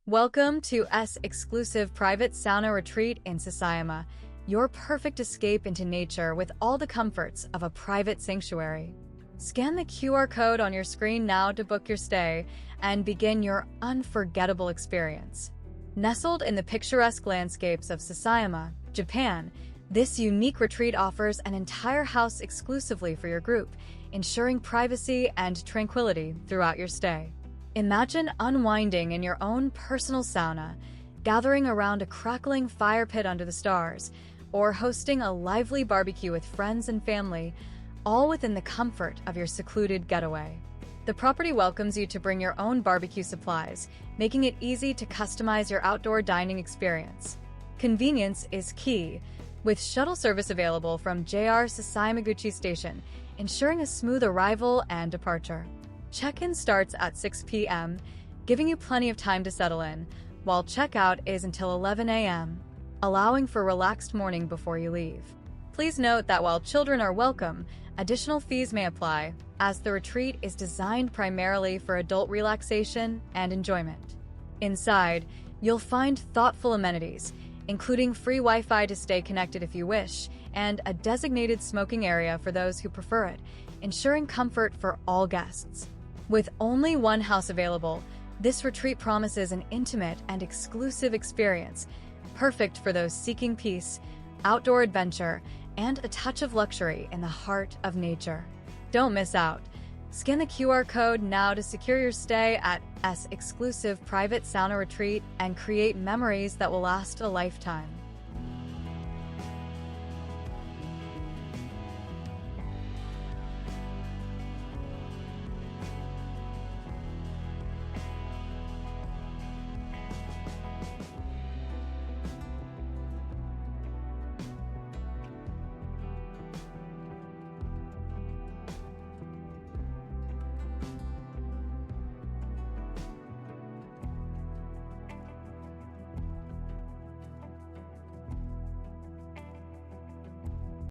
Welcome to S exclusive private sauna retreat in Sasayama, your perfect escape into nature with all the comforts of a private sanctuary. Scan the QR code on your screen now to book your stay and begin your unforgettable experience. Nestled in the picturesque landscapes of Sasayama, Japan, this unique retreat offers an entire house exclusively for your group, ensuring privacy and tranquility throughout your stay. Imagine unwinding in your own personal sauna, gathering around a crackling fire pit under the stars, or hosting a lively barbecue with friends and family, all within the comfort of your secluded getaway. The property welcomes you to bring your own barbecue supplies, making it easy to customize your outdoor dining experience. Convenience is key, with shuttle service available from JR Sasayama-Guchi Station, ensuring a smooth arrival and departure. Check-in starts at 6 p.m., giving you plenty of time to settle in, while checkout is until 11 a.m., allowing for a relaxed morning before you leave. Please note that while children are welcome, additional fees may apply, as the retreat is designed primarily for adult relaxation and enjoyment. Inside, you'll find thoughtful amenities, including free Wi-Fi to stay connected if you wish, and a designated smoking area for those who prefer it, ensuring comfort for all guests. With only one house available, this retreat promises an intimate and exclusive experience, perfect for those seeking peace, outdoor adventure, and a touch of luxury in the heart of nature. Don't miss out. Scan the QR code now to secure your stay at S exclusive private sauna retreat and create memories that will last a lifetime.